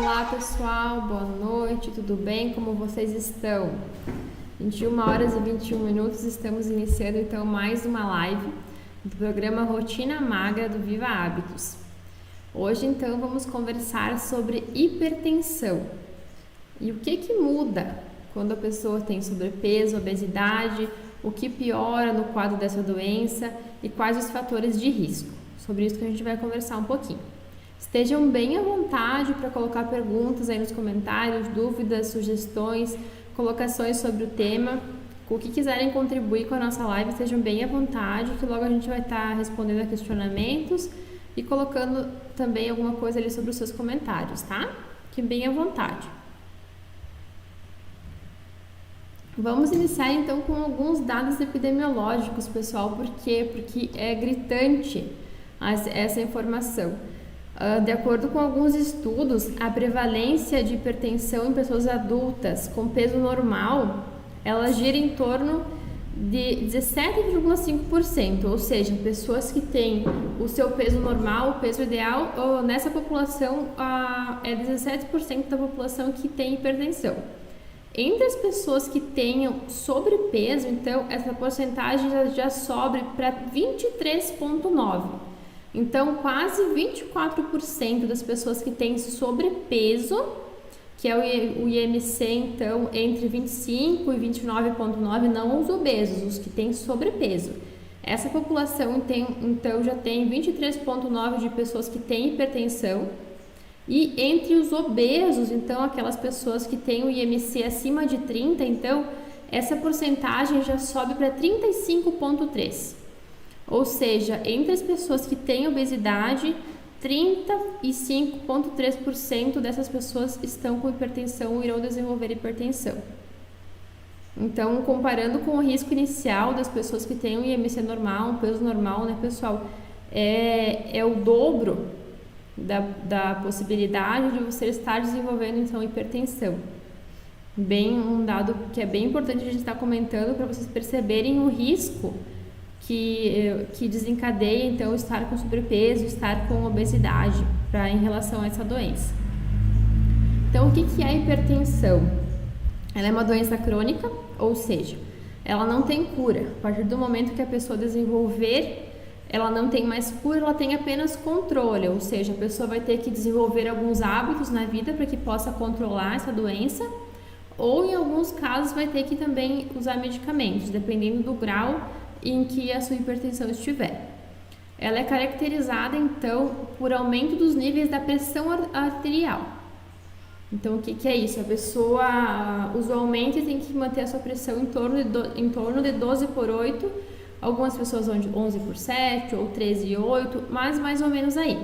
Olá pessoal, boa noite, tudo bem? Como vocês estão? 21 horas e 21 minutos, estamos iniciando então mais uma live do programa Rotina Magra do Viva Hábitos. Hoje então vamos conversar sobre hipertensão e o que muda quando a pessoa tem sobrepeso, obesidade, o que piora no quadro dessa doença e quais os fatores de risco. Sobre isso que a gente vai conversar um pouquinho. Estejam bem à vontade para colocar perguntas aí nos comentários, dúvidas, sugestões, colocações sobre o tema. O que quiserem contribuir com a nossa live, estejam bem à vontade, que logo a gente vai estar respondendo a questionamentos e colocando também alguma coisa ali sobre os seus comentários, tá? Fiquem bem à vontade. Vamos iniciar então com alguns dados epidemiológicos, pessoal. Por quê? Porque é gritante essa informação. De acordo com alguns estudos, a prevalência de hipertensão em pessoas adultas com peso normal, ela gira em torno de 17,5%, ou seja, pessoas que têm o seu peso normal, o peso ideal, nessa população é 17% da população que tem hipertensão. Entre as pessoas que tenham sobrepeso, então, essa porcentagem já sobe para 23,9%. Então, quase 24% das pessoas que têm sobrepeso, que é o IMC, então, entre 25 e 29,9, não os obesos, os que têm sobrepeso. Essa população, então, já tem 23,9 de pessoas que têm hipertensão. E entre os obesos, então, aquelas pessoas que têm o IMC acima de 30, então, essa porcentagem já sobe para 35,3%. Ou seja, entre as pessoas que têm obesidade, 35,3% dessas pessoas estão com hipertensão ou irão desenvolver hipertensão. Então, comparando com o risco inicial das pessoas que têm um IMC normal, um peso normal, né, pessoal, é o dobro da possibilidade de você estar desenvolvendo, então, hipertensão. Um dado que é bem importante a gente estar comentando para vocês perceberem o risco que desencadeia, então, estar com sobrepeso, estar com obesidade em relação a essa doença. Então, o que é a hipertensão? Ela é uma doença crônica, ou seja, ela não tem cura. A partir do momento que a pessoa desenvolver, ela não tem mais cura, ela tem apenas controle, ou seja, a pessoa vai ter que desenvolver alguns hábitos na vida para que possa controlar essa doença, ou em alguns casos vai ter que também usar medicamentos, dependendo do grau em que a sua hipertensão estiver. Ela é caracterizada, então, por aumento dos níveis da pressão arterial. Então, o que é isso? A pessoa usualmente tem que manter a sua pressão em torno de 12/8, algumas pessoas vão de 11/7 ou 13/8, mas mais ou menos aí.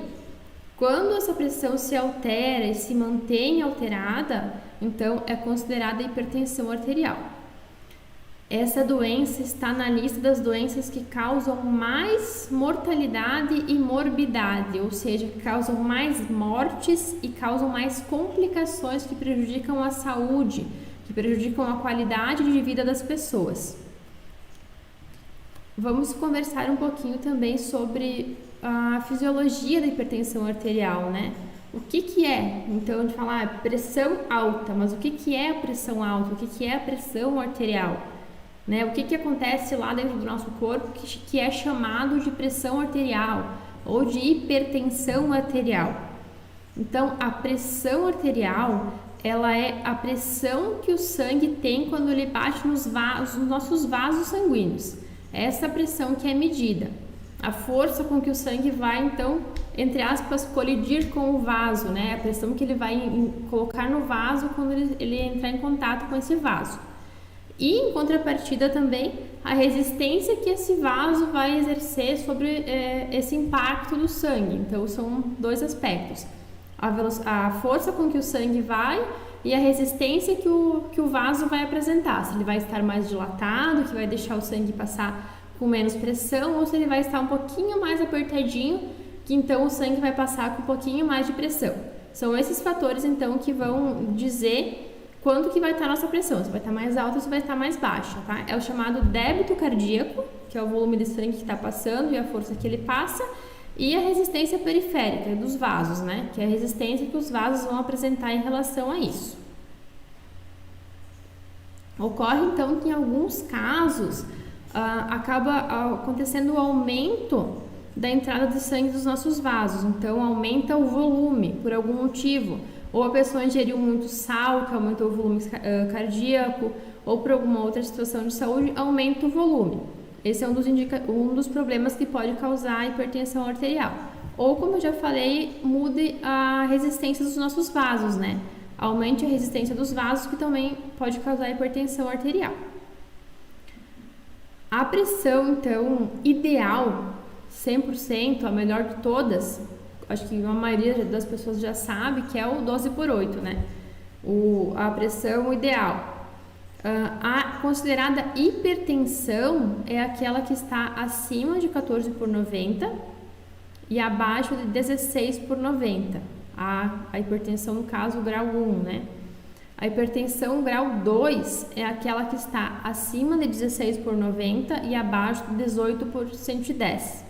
Quando essa pressão se altera e se mantém alterada, então é considerada hipertensão arterial. Essa doença está na lista das doenças que causam mais mortalidade e morbidade, ou seja, causam mais mortes e causam mais complicações que prejudicam a saúde, que prejudicam a qualidade de vida das pessoas. Vamos conversar um pouquinho também sobre a fisiologia da hipertensão arterial, né? O que é? Então, a gente fala pressão alta, mas o que é a pressão alta? O que é a pressão arterial? Né? O que acontece lá dentro do nosso corpo que é chamado de pressão arterial ou de hipertensão arterial? Então, a pressão arterial, ela é a pressão que o sangue tem quando ele bate nos nossos vasos sanguíneos. Essa pressão que é medida. A força com que o sangue vai, então, entre aspas, colidir com o vaso, né? A pressão que ele vai colocar no vaso quando ele entrar em contato com esse vaso. E, em contrapartida, também a resistência que esse vaso vai exercer sobre esse impacto do sangue. Então, são dois aspectos. A força com que o sangue vai e a resistência que o vaso vai apresentar. Se ele vai estar mais dilatado, que vai deixar o sangue passar com menos pressão, ou se ele vai estar um pouquinho mais apertadinho, que então o sangue vai passar com um pouquinho mais de pressão. São esses fatores, então, que vão dizer quanto que vai estar a nossa pressão, se vai estar mais alta ou se vai estar mais baixa, tá? É o chamado débito cardíaco, que é o volume de sangue que está passando e a força que ele passa, E a resistência periférica dos vasos, né? Que é a resistência que os vasos vão apresentar em relação a isso. Ocorre então que em alguns casos acaba acontecendo o aumento da entrada de sangue dos nossos vasos, então aumenta o volume por algum motivo, ou a pessoa ingeriu muito sal, que aumentou o volume cardíaco, ou por alguma outra situação de saúde, aumenta o volume. Esse é um dos problemas que pode causar hipertensão arterial. Ou, como eu já falei, mude a resistência dos nossos vasos, né? Aumente a resistência dos vasos, que também pode causar hipertensão arterial. A pressão, então, ideal, 100%, a melhor de todas, acho que a maioria das pessoas já sabe, que é o 12/8, né? A pressão ideal. A considerada hipertensão é aquela que está acima de 14/90 e abaixo de 16/90. A hipertensão, no caso, grau 1, né? A hipertensão grau 2 é aquela que está acima de 16/90 e abaixo de 18/110.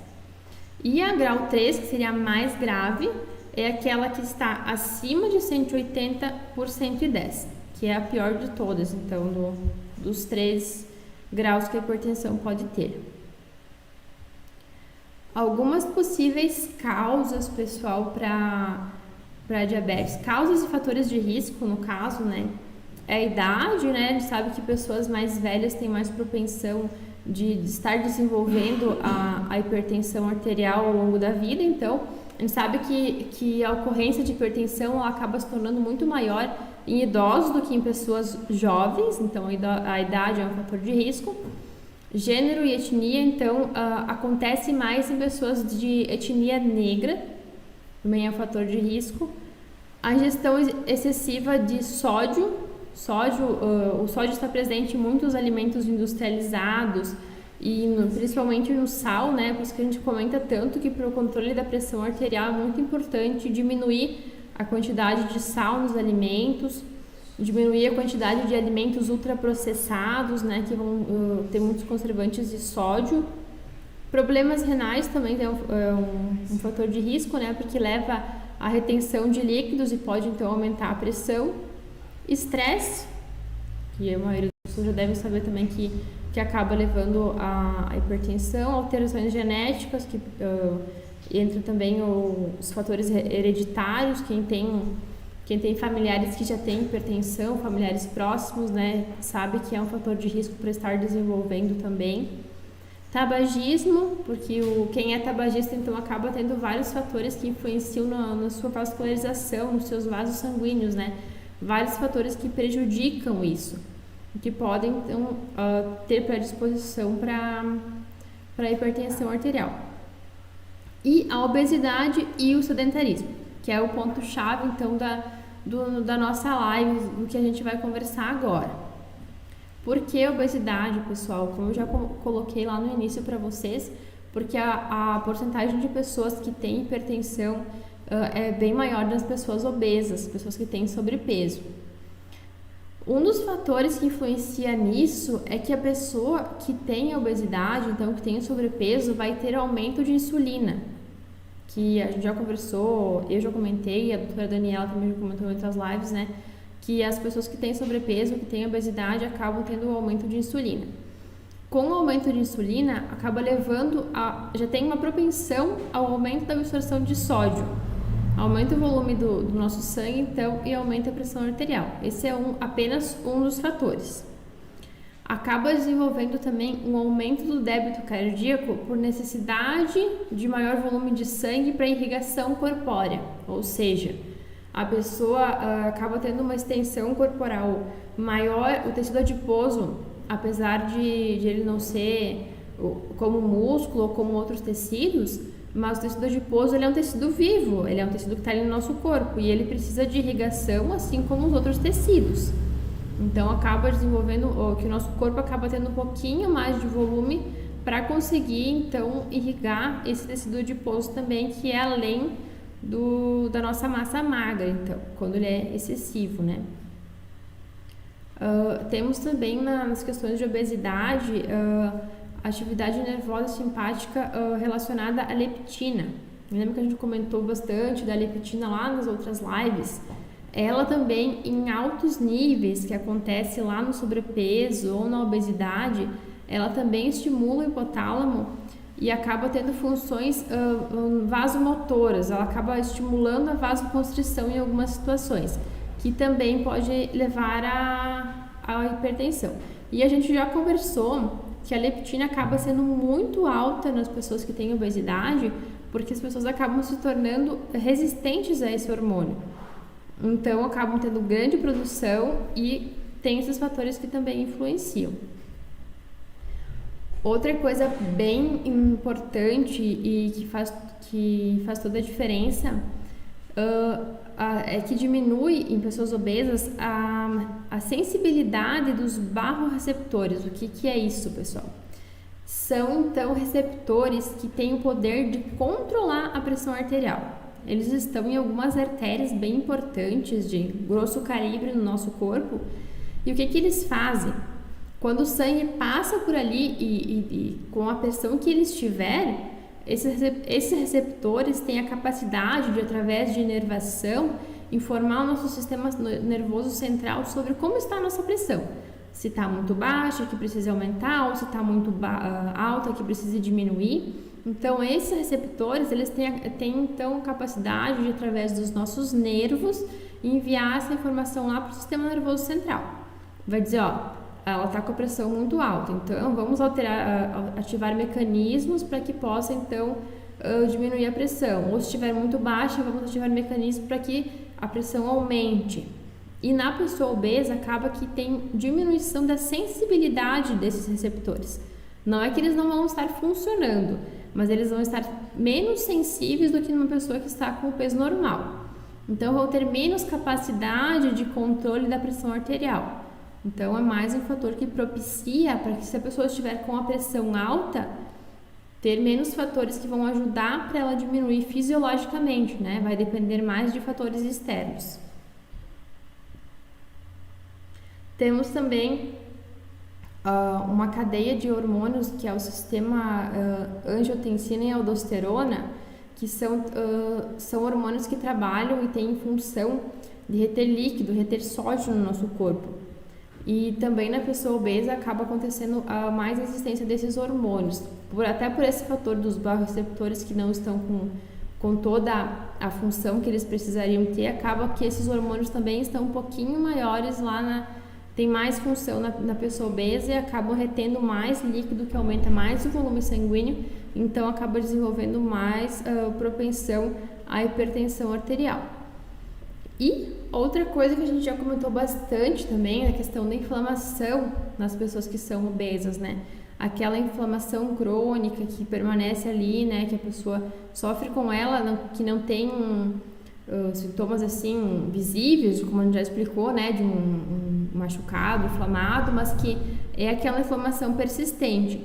E a grau 3, que seria a mais grave, é aquela que está acima de 180/110, que é a pior de todas, então, dos 3 graus que a hipertensão pode ter. Algumas possíveis causas, pessoal, para diabetes. Causas e fatores de risco, no caso, né? É a idade, né? A gente sabe que pessoas mais velhas têm mais propensão de estar desenvolvendo a hipertensão arterial ao longo da vida, então a gente sabe que a ocorrência de hipertensão ela acaba se tornando muito maior em idosos do que em pessoas jovens, então a idade é um fator de risco. Gênero e etnia, então, acontece mais em pessoas de etnia negra, também é um fator de risco. A ingestão excessiva de sódio, o sódio está presente em muitos alimentos industrializados e principalmente no sal, né? Por isso que a gente comenta tanto que para o controle da pressão arterial é muito importante diminuir a quantidade de sal nos alimentos, diminuir a quantidade de alimentos ultraprocessados, né? Que vão ter muitos conservantes de sódio. Problemas renais também é um fator de risco, né? Porque leva à retenção de líquidos e pode então aumentar a pressão. Estresse, que a maioria das pessoas já devem saber também que acaba levando à hipertensão. Alterações genéticas, que entram também os fatores hereditários, quem tem familiares que já têm hipertensão, familiares próximos, né, sabe que é um fator de risco para estar desenvolvendo também. Tabagismo, porque quem é tabagista então acaba tendo vários fatores que influenciam na sua vascularização, nos seus vasos sanguíneos, né? Vários fatores que prejudicam isso, que podem então ter predisposição para hipertensão arterial. E a obesidade e o sedentarismo, que é o ponto-chave então da nossa live, do que a gente vai conversar agora. Por que obesidade, pessoal? Como eu já coloquei lá no início para vocês, porque a porcentagem de pessoas que têm hipertensão é bem maior das pessoas obesas, pessoas que têm sobrepeso. Um dos fatores que influencia nisso é que a pessoa que tem obesidade, então que tem sobrepeso, vai ter aumento de insulina, que a gente já conversou, eu já comentei, a doutora Daniela também já comentou em outras lives, né? Que as pessoas que têm sobrepeso, que têm obesidade, acabam tendo um aumento de insulina. Com o aumento de insulina, acaba levando já tem uma propensão ao aumento da absorção de sódio. Aumenta o volume do nosso sangue, então, e aumenta a pressão arterial. Esse é apenas um dos fatores. Acaba desenvolvendo também um aumento do débito cardíaco por necessidade de maior volume de sangue para irrigação corpórea, ou seja, a pessoa acaba tendo uma extensão corporal maior, o tecido adiposo, apesar de ele não ser como músculo ou como outros tecidos, mas o tecido adiposo ele é um tecido vivo, ele é um tecido que está ali no nosso corpo e ele precisa de irrigação assim como os outros tecidos. Então acaba desenvolvendo, que o nosso corpo acaba tendo um pouquinho mais de volume para conseguir então irrigar esse tecido adiposo também, que é além da nossa massa magra, então, quando ele é excessivo, né? Temos também nas questões de obesidade atividade nervosa simpática relacionada à leptina. lembro que a gente comentou bastante da leptina lá nas outras lives, ela também em altos níveis, que acontece lá no sobrepeso ou na obesidade, ela também estimula o hipotálamo e acaba tendo funções vasomotoras, ela acaba estimulando a vasoconstrição em algumas situações, que também pode levar à hipertensão. E a gente já conversou que a leptina acaba sendo muito alta nas pessoas que têm obesidade, porque as pessoas acabam se tornando resistentes a esse hormônio. Então, acabam tendo grande produção e tem esses fatores que também influenciam. Outra coisa bem importante e que faz toda a diferença é que diminui em pessoas obesas a sensibilidade dos barroreceptores. O que é isso, pessoal? São, então, receptores que têm o poder de controlar a pressão arterial. Eles estão em algumas artérias bem importantes de grosso calibre no nosso corpo. E o que eles fazem? Quando o sangue passa por ali e com a pressão que ele estiver, esses receptores têm a capacidade de, através de inervação, informar o nosso sistema nervoso central sobre como está a nossa pressão. Se está muito baixa, que precisa aumentar, ou se está muito alta, que precisa diminuir. Então, esses receptores, eles têm então capacidade de, através dos nossos nervos, enviar essa informação lá para o sistema nervoso central. Vai dizer, ela está com a pressão muito alta, então vamos ativar mecanismos para que possa, então, diminuir a pressão. Ou se estiver muito baixa, vamos ativar mecanismos para que a pressão aumente. E na pessoa obesa, acaba que tem diminuição da sensibilidade desses receptores. Não é que eles não vão estar funcionando, mas eles vão estar menos sensíveis do que numa pessoa que está com o peso normal. Então, vão ter menos capacidade de controle da pressão arterial. Então, é mais um fator que propicia para que, se a pessoa estiver com a pressão alta, ter menos fatores que vão ajudar para ela diminuir fisiologicamente, né? Vai depender mais de fatores externos. Temos também uma cadeia de hormônios, que é o sistema angiotensina e aldosterona, que são hormônios que trabalham e têm função de reter líquido, reter sódio no nosso corpo. E também na pessoa obesa acaba acontecendo mais resistência desses hormônios, até por esse fator dos barroreceptores que não estão com toda a função que eles precisariam ter, acaba que esses hormônios também estão um pouquinho maiores lá tem mais função na pessoa obesa e acabam retendo mais líquido, que aumenta mais o volume sanguíneo, então acaba desenvolvendo mais propensão à hipertensão arterial. E outra coisa que a gente já comentou bastante também é a questão da inflamação nas pessoas que são obesas, né? Aquela inflamação crônica que permanece ali, né? Que a pessoa sofre com ela, que não tem sintomas assim visíveis, como a gente já explicou, né? De um machucado, inflamado, mas que é aquela inflamação persistente.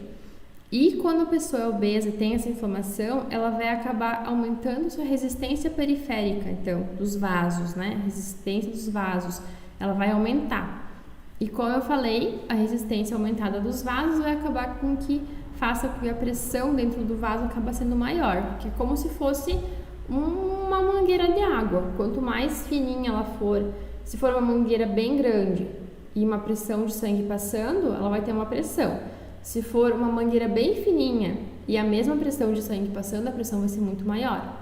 E quando a pessoa é obesa e tem essa inflamação, ela vai acabar aumentando sua resistência periférica, então, dos vasos, né? Resistência dos vasos, ela vai aumentar. E como eu falei, a resistência aumentada dos vasos vai acabar com que faça com que a pressão dentro do vaso acabe sendo maior, porque é como se fosse uma mangueira de água. Quanto mais fininha ela for, se for uma mangueira bem grande e uma pressão de sangue passando, ela vai ter uma pressão. Se for uma mangueira bem fininha e a mesma pressão de sangue passando, a pressão vai ser muito maior.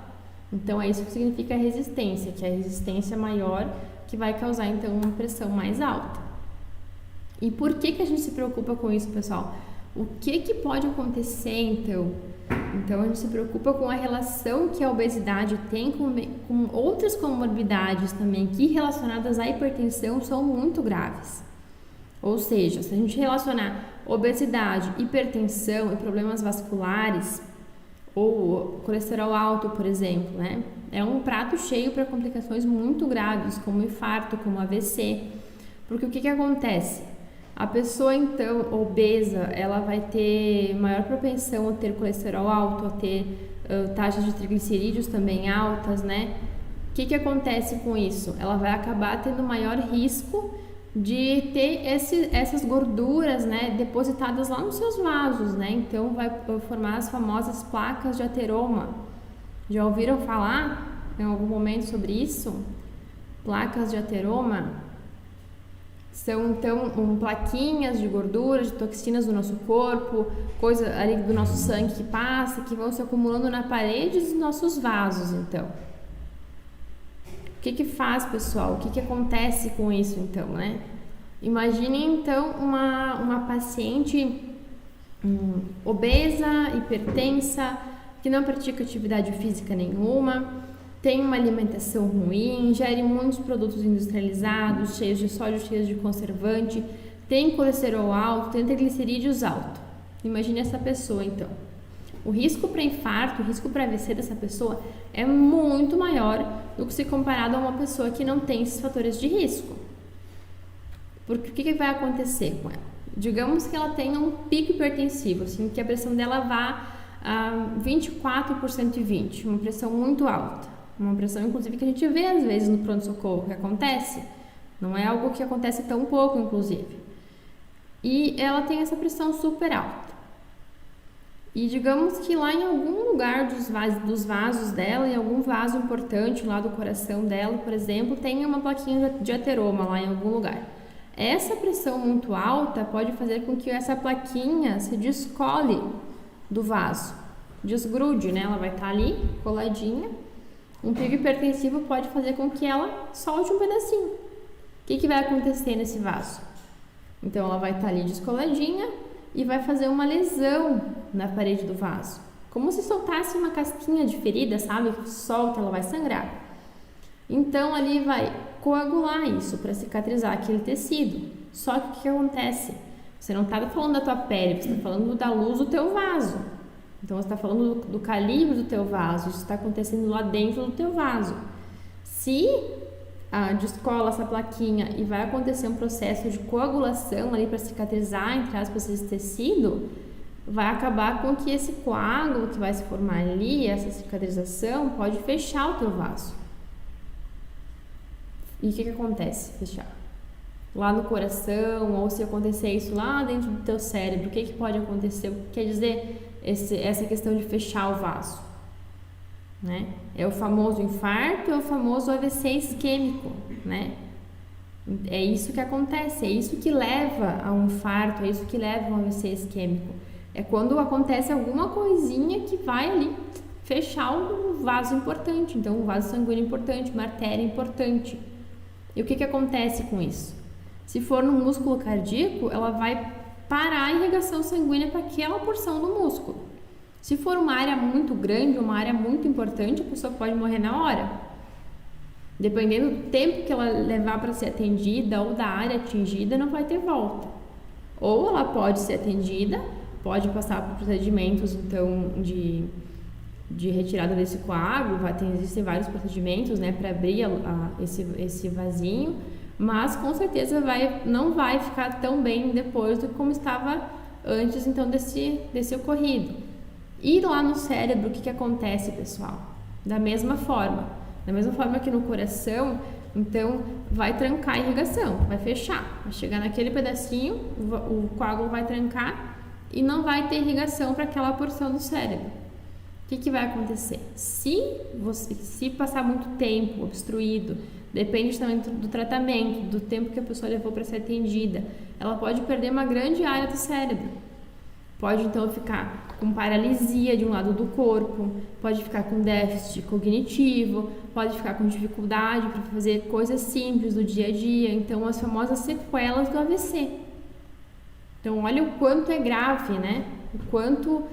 Então, é isso que significa a resistência, que é a resistência maior que vai causar, então, uma pressão mais alta. E por que a gente se preocupa com isso, pessoal? O que pode acontecer, então? Então, a gente se preocupa com a relação que a obesidade tem com outras comorbidades também, que relacionadas à hipertensão são muito graves. Ou seja, se a gente relacionar obesidade, hipertensão e problemas vasculares, ou colesterol alto, por exemplo, né? É um prato cheio para complicações muito graves, como infarto, como AVC. Porque o que acontece? A pessoa, então, obesa, ela vai ter maior propensão a ter colesterol alto, a ter taxas de triglicerídeos também altas, né? O que acontece com isso? Ela vai acabar tendo maior risco de ter essas gorduras, né, depositadas lá nos seus vasos, né? Então vai formar as famosas placas de ateroma. Já ouviram falar em algum momento sobre isso? Placas de ateroma são então plaquinhas de gordura, de toxinas do nosso corpo, coisa ali do nosso sangue que passa, que vão se acumulando na parede dos nossos vasos, então. O que faz, pessoal? O que acontece com isso, então, né? Imagine, então, uma paciente obesa, hipertensa, que não pratica atividade física nenhuma, tem uma alimentação ruim, ingere muitos produtos industrializados, cheios de sódio, cheios de conservante, tem colesterol alto, tem triglicerídeos alto. Imagine essa pessoa, então. O risco para infarto, o risco para AVC dessa pessoa é muito maior do que se comparado a uma pessoa que não tem esses fatores de risco. Porque o que vai acontecer com ela? Digamos que ela tenha um pico hipertensivo, assim, que a pressão dela vá a 24 por 120, uma pressão muito alta. Uma pressão, inclusive, que a gente vê às vezes no pronto-socorro que acontece. Não é algo que acontece tão pouco, inclusive. E ela tem essa pressão super alta. E digamos que lá em algum lugar dos vasos dela, em algum vaso importante lá do coração dela, por exemplo, tem uma plaquinha de ateroma lá em algum lugar. Essa pressão muito alta pode fazer com que essa plaquinha se descole do vaso, desgrude, né? Ela vai estar ali coladinha. Um pico hipertensivo pode fazer com que ela solte um pedacinho. O que vai acontecer nesse vaso? Então ela vai estar ali descoladinha e vai fazer uma lesão na parede do vaso, como se soltasse uma casquinha de ferida, sabe? Solta, ela vai sangrar. Então ali vai coagular isso para cicatrizar aquele tecido. Só que o que acontece? Você não está falando da tua pele, você está falando da luz do teu vaso. Então você está falando do calibre do teu vaso, isso está acontecendo lá dentro do teu vaso. Se descola essa plaquinha e vai acontecer um processo de coagulação ali para cicatrizar, entre aspas, esse tecido, vai acabar com que esse coágulo que vai se formar ali, essa cicatrização, pode fechar o teu vaso. E o que acontece? Fechar. Lá no coração, ou se acontecer isso lá dentro do teu cérebro, o que pode acontecer? O que quer dizer essa questão de fechar o vaso? Né? É o famoso infarto, é o famoso AVC isquêmico, né? É isso que acontece, é isso que leva a um infarto, é isso que leva a um AVC isquêmico. É quando acontece alguma coisinha que vai ali fechar um vaso importante, então um vaso sanguíneo importante, uma artéria importante. E o que acontece com isso? Se for no músculo cardíaco, ela vai parar a irrigação sanguínea para aquela porção do músculo. Se for uma área muito grande, uma área muito importante, a pessoa pode morrer na hora. Dependendo do tempo que ela levar para ser atendida ou da área atingida, não vai ter volta. Ou ela pode ser atendida, pode passar por procedimentos então de retirada desse coágulo, existem vários procedimentos, né, para abrir esse vasinho, mas com certeza não vai ficar tão bem depois do que como estava antes então desse ocorrido. E lá no cérebro, o que acontece, pessoal? Da mesma forma que no coração, então vai trancar a irrigação, vai fechar, vai chegar naquele pedacinho, o coágulo vai trancar e não vai ter irrigação para aquela porção do cérebro. O que vai acontecer? Se passar muito tempo obstruído, depende também do tratamento, do tempo que a pessoa levou para ser atendida, ela pode perder uma grande área do cérebro. Pode então ficar com paralisia de um lado do corpo, pode ficar com déficit cognitivo, pode ficar com dificuldade para fazer coisas simples do dia a dia, então as famosas sequelas do AVC. Então olha o quanto é grave, né? O quanto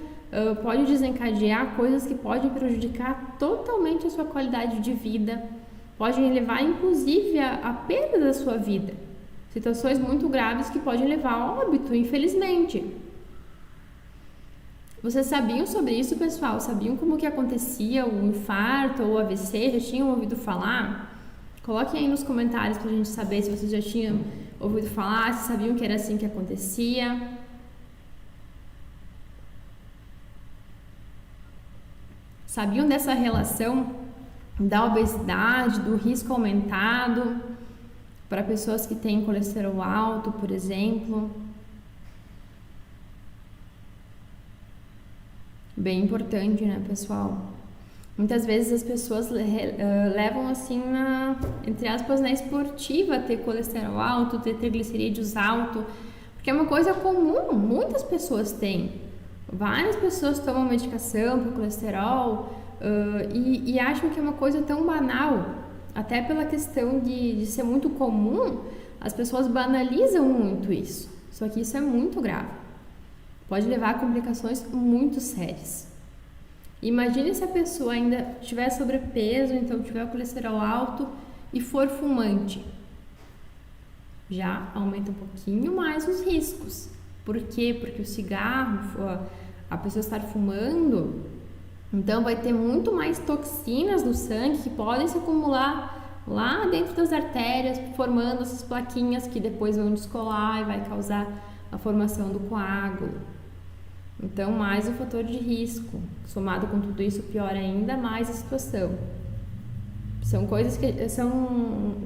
pode desencadear coisas que podem prejudicar totalmente a sua qualidade de vida, podem levar inclusive a perda da sua vida. Situações muito graves que podem levar a óbito, infelizmente. Vocês sabiam sobre isso, pessoal? Sabiam como que acontecia o infarto ou o AVC? Já tinham ouvido falar? Coloquem aí nos comentários pra gente saber se vocês já tinham ouvido falar, se sabiam que era assim que acontecia. Sabiam dessa relação da obesidade, do risco aumentado para pessoas que têm colesterol alto, por exemplo? Bem importante, né, pessoal? Muitas vezes as pessoas levam assim entre aspas, na esportiva ter colesterol alto, ter triglicerídeos alto, porque é uma coisa comum, muitas pessoas têm. Várias pessoas tomam medicação para colesterol e acham que é uma coisa tão banal, até pela questão de ser muito comum, as pessoas banalizam muito isso, só que isso é muito grave, pode levar a complicações muito sérias. Imagine se a pessoa ainda tiver sobrepeso, então tiver o colesterol alto e for fumante. Já aumenta um pouquinho mais os riscos. Por quê? Porque o cigarro, a pessoa estar fumando, então vai ter muito mais toxinas no sangue que podem se acumular lá dentro das artérias, formando essas plaquinhas que depois vão descolar e vai causar a formação do coágulo. Então, mais o fator de risco, somado com tudo isso, piora ainda mais a situação. São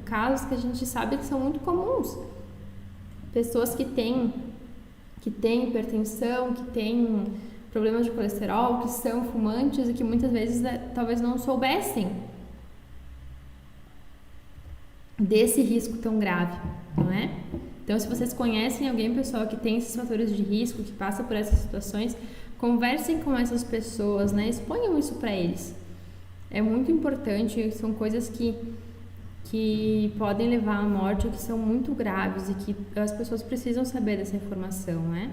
casos que a gente sabe que são muito comuns. Pessoas que têm hipertensão, que têm problemas de colesterol, que são fumantes e que muitas vezes talvez não soubessem desse risco tão grave, não é? Então, se vocês conhecem alguém, pessoal, que tem esses fatores de risco, que passa por essas situações, conversem com essas pessoas, né? Exponham isso para eles. É muito importante, são coisas que podem levar à morte, que são muito graves e que as pessoas precisam saber dessa informação, né?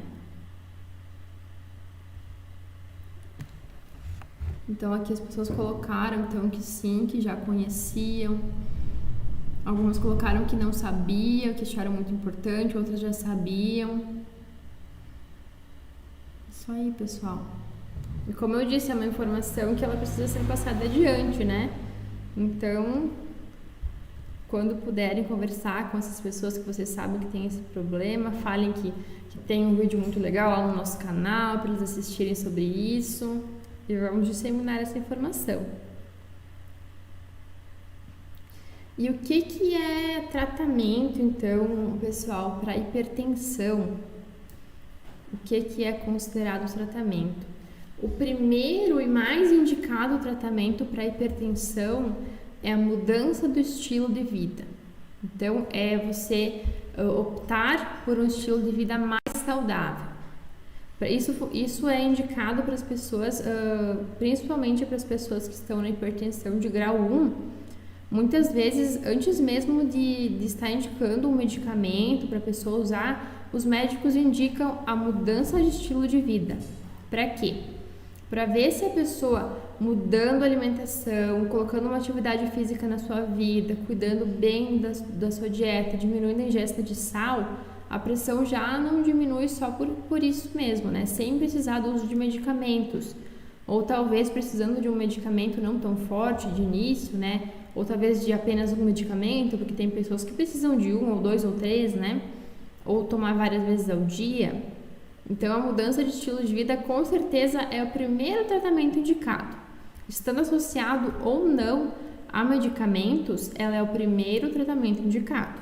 Então, aqui as pessoas colocaram, então, que sim, que já conheciam. Algumas colocaram que não sabiam, que acharam muito importante, outras já sabiam. Isso aí, pessoal. E como eu disse, é uma informação que ela precisa ser passada adiante, né? Então, quando puderem conversar com essas pessoas que vocês sabem que tem esse problema, falem que tem um vídeo muito legal lá no nosso canal para eles assistirem sobre isso e vamos disseminar essa informação. E o que é tratamento, então, pessoal, para hipertensão? O que é considerado tratamento? O primeiro e mais indicado tratamento para hipertensão é a mudança do estilo de vida. Então, é você optar por um estilo de vida mais saudável. Isso é indicado para as pessoas, principalmente para as pessoas que estão na hipertensão de grau 1, muitas vezes, antes mesmo de estar indicando um medicamento para a pessoa usar, os médicos indicam a mudança de estilo de vida. Para quê? Para ver se a pessoa mudando a alimentação, colocando uma atividade física na sua vida, cuidando bem da sua dieta, diminuindo a ingesta de sal, a pressão já não diminui só por isso mesmo, né? Sem precisar do uso de medicamentos. Ou talvez precisando de um medicamento não tão forte de início, né? Ou talvez de apenas um medicamento, porque tem pessoas que precisam de 1 ou 2 ou 3, né? Ou tomar várias vezes ao dia. Então, a mudança de estilo de vida, com certeza, é o primeiro tratamento indicado. Estando associado ou não a medicamentos, ela é o primeiro tratamento indicado.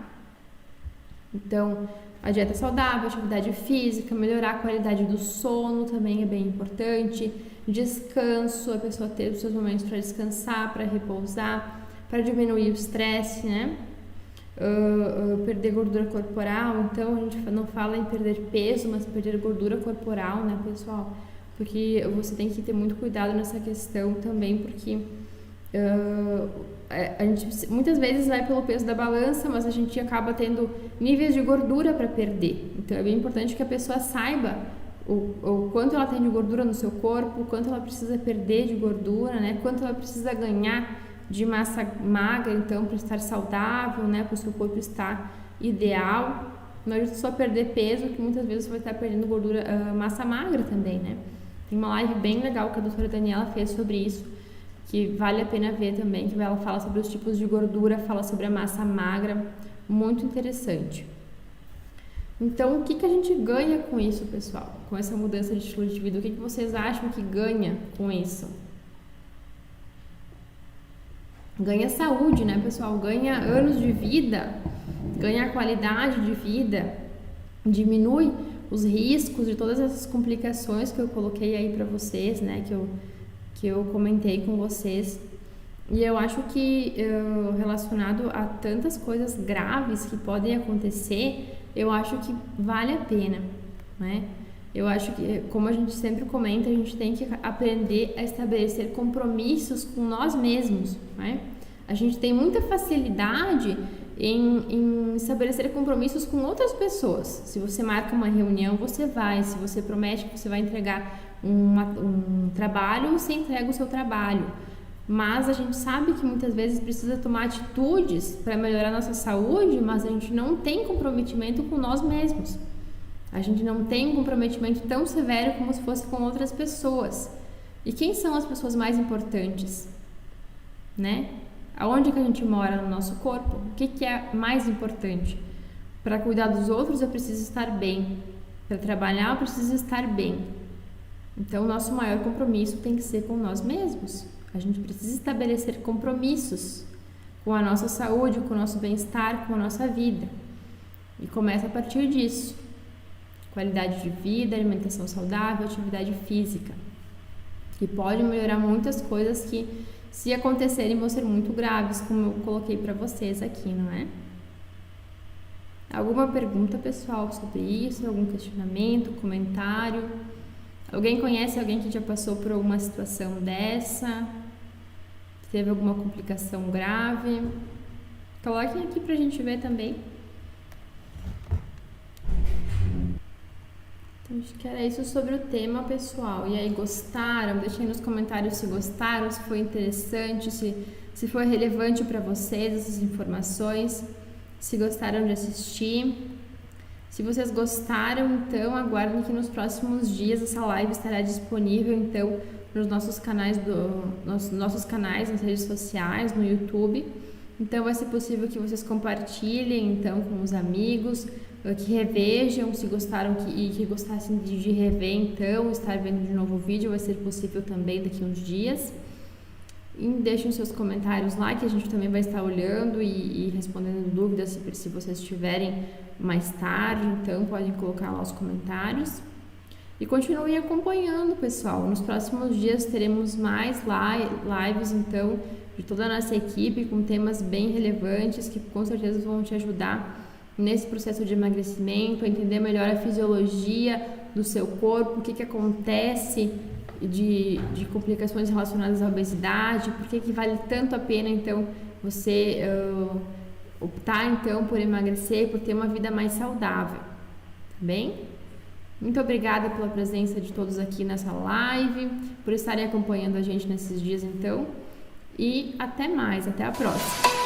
Então, a dieta saudável, atividade física, melhorar a qualidade do sono também é bem importante. Descanso, a pessoa ter os seus momentos para descansar, para repousar, para diminuir o estresse, né? Perder gordura corporal, então a gente não fala em perder peso, mas perder gordura corporal, né, pessoal? Porque você tem que ter muito cuidado nessa questão também, porque a gente muitas vezes vai pelo peso da balança, mas a gente acaba tendo níveis de gordura para perder. Então é bem importante que a pessoa saiba o quanto ela tem de gordura no seu corpo, o quanto ela precisa perder de gordura, né? Quanto ela precisa ganhar de massa magra, então, para estar saudável, né? Para o seu corpo estar ideal. Não adianta só perder peso, que muitas vezes você vai estar perdendo gordura, massa magra também, né? Tem uma live bem legal que a doutora Daniela fez sobre isso, que vale a pena ver também, que ela fala sobre os tipos de gordura, fala sobre a massa magra, muito interessante. Então, o que a gente ganha com isso, pessoal? Com essa mudança de estilo de vida, o que vocês acham que ganha com isso? Ganha saúde, né, pessoal? Ganha anos de vida, ganha qualidade de vida, diminui os riscos de todas essas complicações que eu coloquei aí para vocês, né, que eu que eu comentei com vocês. E eu acho que relacionado a tantas coisas graves que podem acontecer, eu acho que vale a pena, né? Eu acho que, como a gente sempre comenta, a gente tem que aprender a estabelecer compromissos com nós mesmos, né? A gente tem muita facilidade em estabelecer compromissos com outras pessoas. Se você marca uma reunião, você vai. Se você promete que você vai entregar um trabalho, você entrega o seu trabalho. Mas a gente sabe que muitas vezes precisa tomar atitudes para melhorar a nossa saúde, mas a gente não tem comprometimento com nós mesmos. A gente não tem um comprometimento tão severo como se fosse com outras pessoas. E quem são as pessoas mais importantes? Né? Aonde que a gente mora no nosso corpo? O que é mais importante? Para cuidar dos outros eu preciso estar bem. Para trabalhar eu preciso estar bem. Então o nosso maior compromisso tem que ser com nós mesmos. A gente precisa estabelecer compromissos com a nossa saúde, com o nosso bem-estar, com a nossa vida. E começa a partir disso. Qualidade de vida, alimentação saudável, atividade física. Que pode melhorar muitas coisas que, se acontecerem, vão ser muito graves, como eu coloquei para vocês aqui, não é? Alguma pergunta, pessoal, sobre isso? Algum questionamento, comentário? Alguém conhece alguém que já passou por alguma situação dessa? Teve alguma complicação grave? Coloquem aqui pra gente ver também. Então, acho que era isso sobre o tema, pessoal. E aí, gostaram? Deixem nos comentários se gostaram, se foi interessante, se foi relevante para vocês essas informações, se gostaram de assistir. Se vocês gostaram, então aguardem que nos próximos dias essa live estará disponível, então, nos nossos canais, nas redes sociais, no YouTube. Então vai ser possível que vocês compartilhem então com os amigos, que revejam, se gostaram e que gostassem de rever, então, estar vendo de novo o vídeo, vai ser possível também daqui a uns dias. E deixem seus comentários lá, que a gente também vai estar olhando e respondendo dúvidas se vocês tiverem mais tarde, então podem colocar lá os comentários. E continuem acompanhando, pessoal. Nos próximos dias teremos mais lives, então, de toda a nossa equipe, com temas bem relevantes, que com certeza vão te ajudar nesse processo de emagrecimento, a entender melhor a fisiologia do seu corpo, o que acontece de complicações relacionadas à obesidade, por que vale tanto a pena, então, você optar, então, por emagrecer, por ter uma vida mais saudável, tá bem? Muito obrigada pela presença de todos aqui nessa live, por estarem acompanhando a gente nesses dias, então, e até mais, até a próxima!